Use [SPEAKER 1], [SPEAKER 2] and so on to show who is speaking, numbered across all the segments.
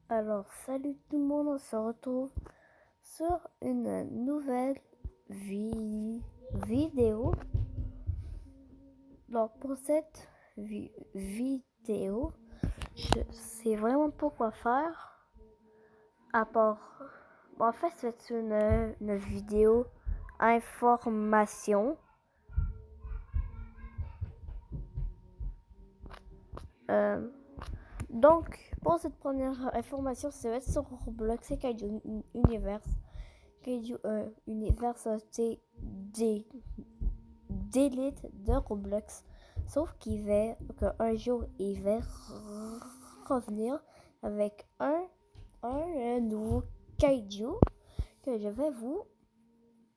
[SPEAKER 1] Alors, salut tout le monde, on se retrouve sur une nouvelle vidéo. Donc, pour cette vidéo, je sais vraiment pas quoi faire. À part. En fait, c'est une vidéo information. Donc, pour cette première information, ça va être sur Roblox et Kaiju Universe. Kaiju Universe a été d'élite de Roblox. Sauf qu'un jour, il va revenir avec un nouveau kaiju que je vais vous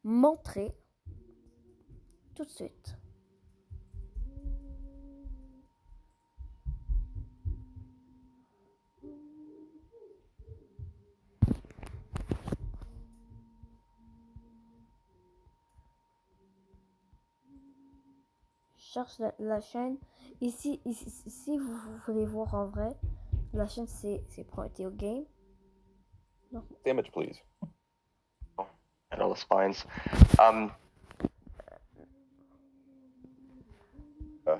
[SPEAKER 1] montrer tout de suite. Je cherche la chaîne. Ici, si vous voulez voir en vrai, la chaîne c'est Prometeo Game.
[SPEAKER 2] Non. Image, please. And all the spines.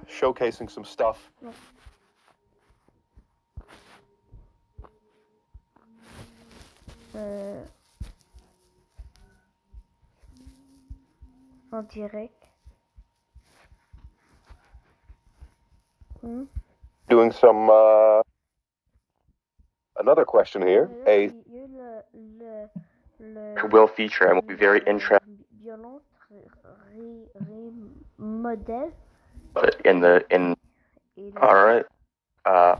[SPEAKER 2] Showcasing some stuff.
[SPEAKER 1] Non. En direct.
[SPEAKER 2] Doing some another question here. Will feature and will be very interesting.
[SPEAKER 1] Violon modèle.
[SPEAKER 2] All right.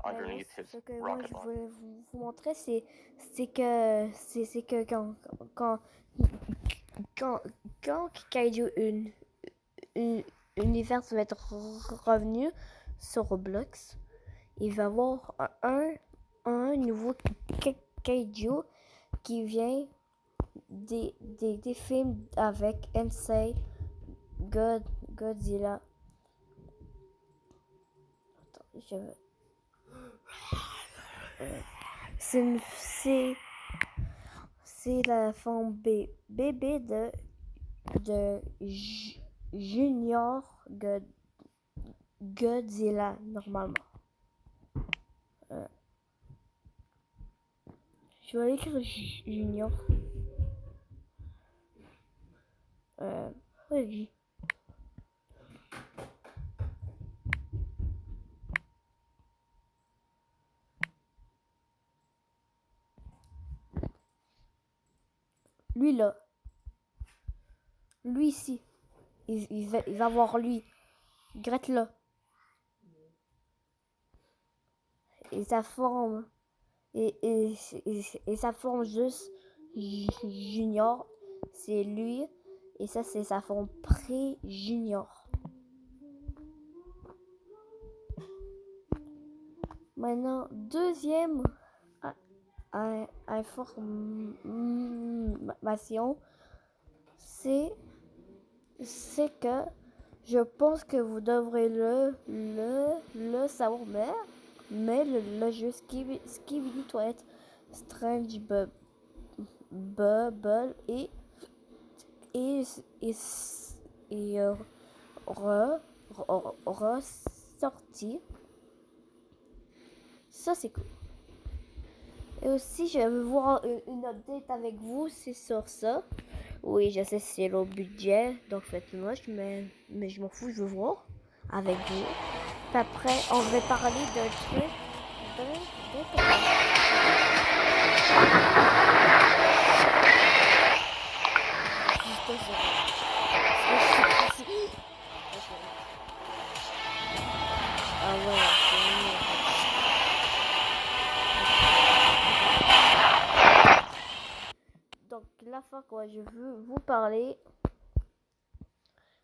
[SPEAKER 2] Underneath his
[SPEAKER 1] ce que
[SPEAKER 2] rocket
[SPEAKER 1] moi je
[SPEAKER 2] launcher.
[SPEAKER 1] voulais vous montrer, c'est que quand Kaiju Univers va être revenu sur Roblox, il va y avoir un nouveau Kaiju qui vient des films avec Insane, Godzilla. Attends, c'est la forme bébé de Junior Godzilla normalement. Je vais écrire Junior. Oui. Lui là. Lui ici. Il va voir lui. Grette là. Et sa forme. Et sa forme juste junior. C'est lui. Et ça c'est sa forme pré-junior. Maintenant, deuxième information, c'est que je pense que vous devrez le savoir, mais le jeu Skibidi Toilet Strange Bubble et ressorti. Ça c'est cool. Et aussi je veux voir une update avec vous, c'est sur ça. Oui, je sais c'est low budget, donc faites-le moche, mais je m'en fous, je veux voir avec vous. Puis après, on va parler d'un truc Ah ouais, donc la fois que je veux vous parler,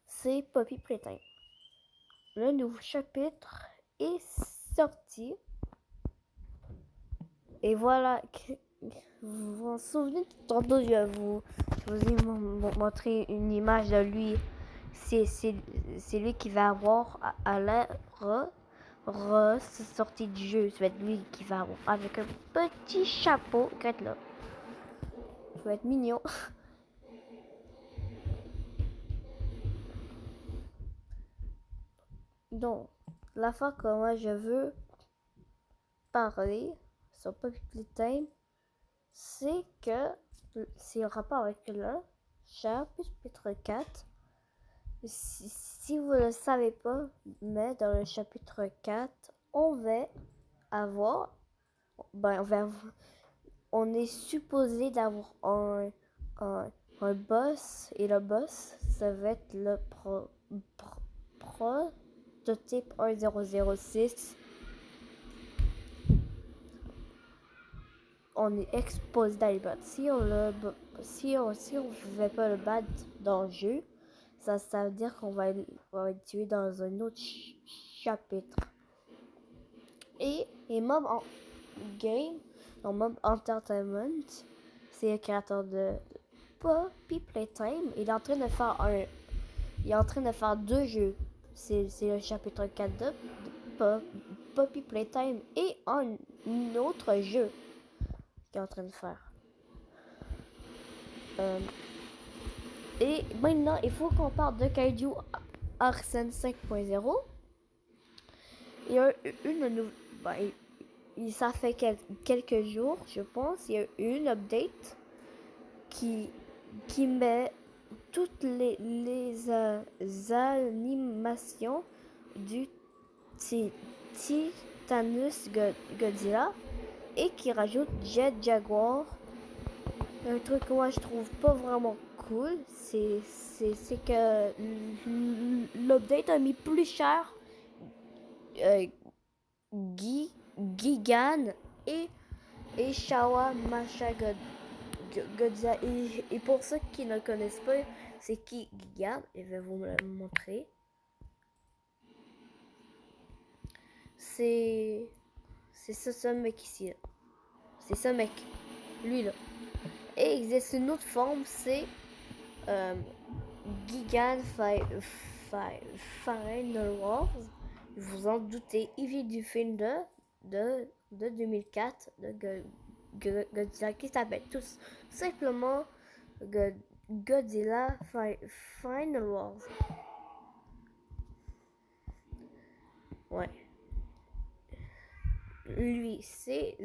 [SPEAKER 1] c'est Poppy Playtime. Le nouveau chapitre est sorti. Et voilà, vous vous souvenez, tantôt je vous ai montré une image de lui. C'est lui qui va avoir à l'air sortie du jeu. Ça va être lui qui va avoir avec un petit chapeau. Regarde là. Ça va être mignon. Donc, la fois que moi je veux parler sur Puppy Playtime, c'est que c'est en rapport avec le chapitre 4. Si vous ne le savez pas, mais dans le chapitre 4, on va avoir, on est supposé d'avoir un boss, et le boss, ça va être le prototype 1006. On est exposé dans les bots. Si on ne fait pas le battre dans le jeu, ça veut dire qu'on va être tué dans un autre chapitre. Et Mob Game, donc Mob Entertainment, c'est le créateur de Puppy Playtime. Il est en train de faire deux jeux. C'est le chapitre 4 de Puppy Playtime et un autre jeu qu'il est en train de faire. Et maintenant, il faut qu'on parle de Kaiju Arsène 5.0. Il y a ça fait quelques jours, je pense, il y a une update qui met toutes les animations du Titanus Godzilla et qui rajoute Jet Jaguar. Un truc que moi je trouve pas vraiment cool, c'est que l'update a mis plus cher Gigan et Shawa Masha Godzilla. Et pour ceux qui ne connaissent pas, c'est qui Gigan? Je vais vous le montrer. C'est ce mec ici. Là. C'est ce mec. Lui là. Et il existe une autre forme, c'est Gigan Final Wars. Vous en doutez, il vient du film de 2004 de Godzilla qui s'appelle tout simplement Godzilla Final Wars. Ouais. Lui, c'est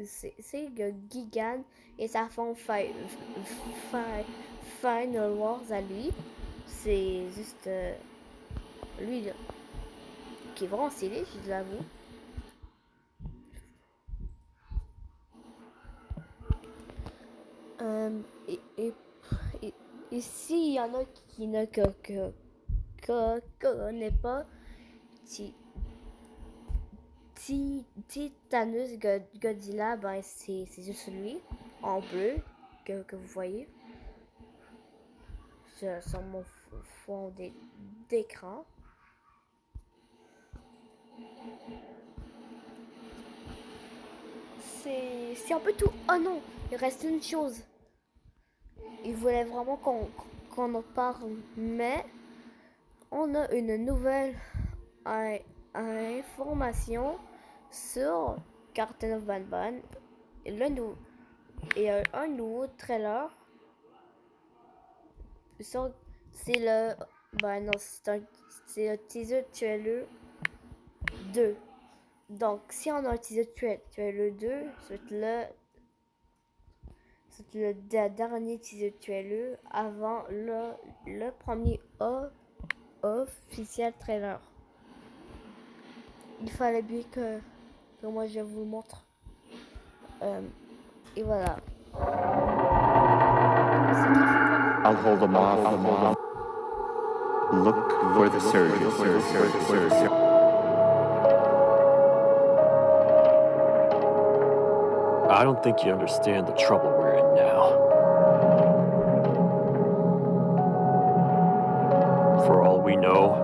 [SPEAKER 1] Gigan et sa forme Final Wars à lui. C'est juste lui là, qui est vraiment stylé, je l'avoue. Et s'il y en a qui ne connaissent pas Titanus Godzilla, ben c'est juste lui en bleu que vous voyez sur mon fond d'écran. C'est un peu tout. Oh non, il reste une chose. Il voulait vraiment qu'on en parle, mais on a une nouvelle information sur Cartoon of Banban. Et un nouveau trailer. C'est le teaser trailer 2. Donc, si on a un teaser trailer 2, c'est le dernier teaser trailer avant le premier officiel trailer. Il fallait bien que moi je vous montre. Et voilà.
[SPEAKER 3] I'll hold them off. Look for the surges.
[SPEAKER 4] I don't think you understand the trouble we're in now. For all we know,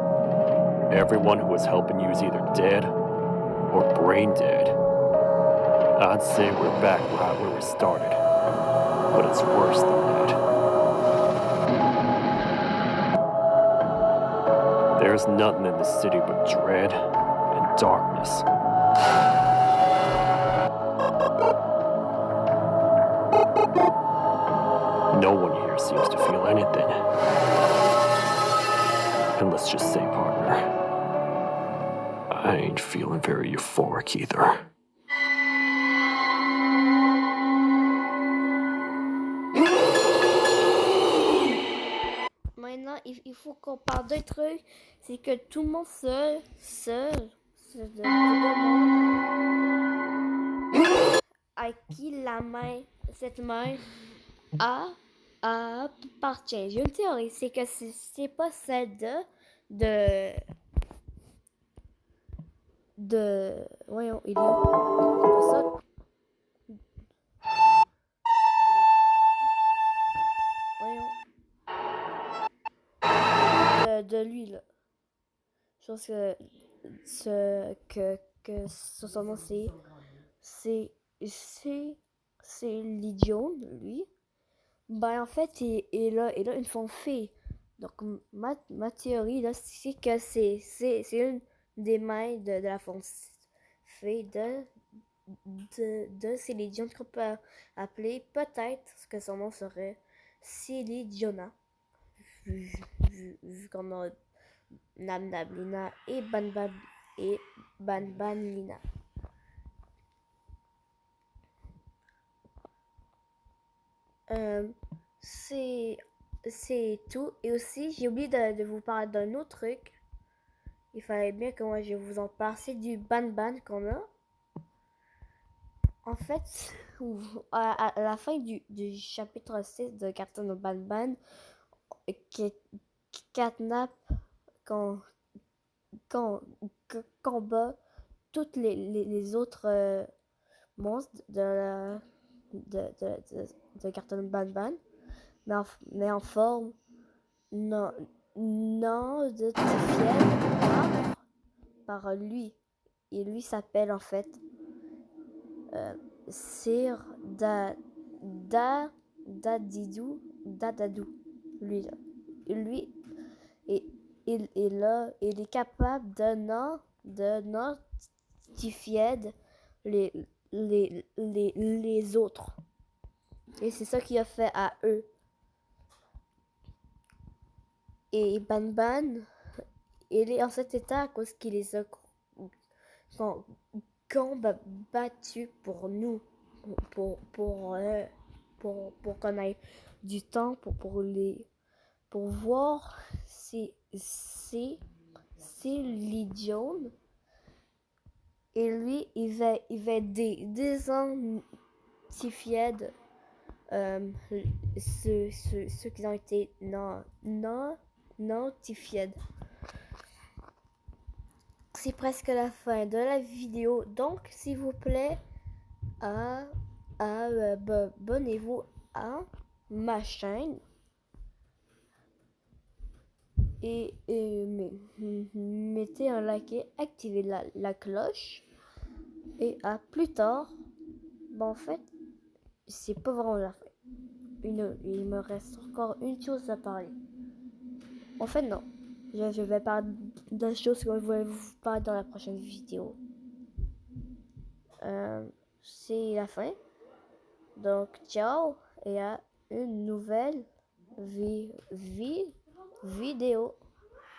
[SPEAKER 4] everyone who was helping you is either dead or brain dead. I'd say we're back right where we started, but it's worse than that. There's nothing in the city but dread and darkness. No one here seems to feel anything. And let's just say, partner, I ain't feeling very euphoric either.
[SPEAKER 1] Maintenant, il faut qu'on parle d'un truc, c'est que tout le monde se demande à qui cette main appartient. J'ai une théorie, c'est que c'est pas celle voyons, il est où? C'est pas ça. Voyons. De lui, là. Je pense que son nom, c'est l'idiot, lui. Ben, en fait, il a une forme fée. Donc, ma théorie, là, c'est que c'est une des mains de la forme fée de Céline Dion qu'on peut appeler peut-être que son nom serait Céline Diona. Vu qu'on a Nam Nam Lina et Ban Ban Lina. C'est tout. Et aussi, j'ai oublié de vous parler d'un autre truc. Il fallait bien que moi je vous en parle. C'est du Ban Ban qu'on a. En fait, à la fin du chapitre 6 de Carton of Ban Ban, Catnap combat toutes les autres monstres de Carton of Ban Ban, mais en forme non de fiel par lui. Et lui s'appelle en fait Sir Dadadou. Lui il est capable de notifier les autres. Et c'est ça qu'il a fait à eux. Et Ban Ban, il est en cet état à cause qu'il les a combattus pour nous, pour qu'on ait du temps pour voir si l'idiot. Et lui, il va désidentifier ceux qui ont été notifiés. C'est presque la fin de la vidéo, donc s'il vous plaît, abonnez-vous à ma chaîne et mettez un like et activez la cloche. Et à plus tard. Bon, en fait, c'est pas vraiment la fin. Il me reste encore une chose à parler. En fait, non. Je vais parler de choses que je vais vous parler dans la prochaine vidéo. C'est la fin. Donc, ciao et à une nouvelle vidéo.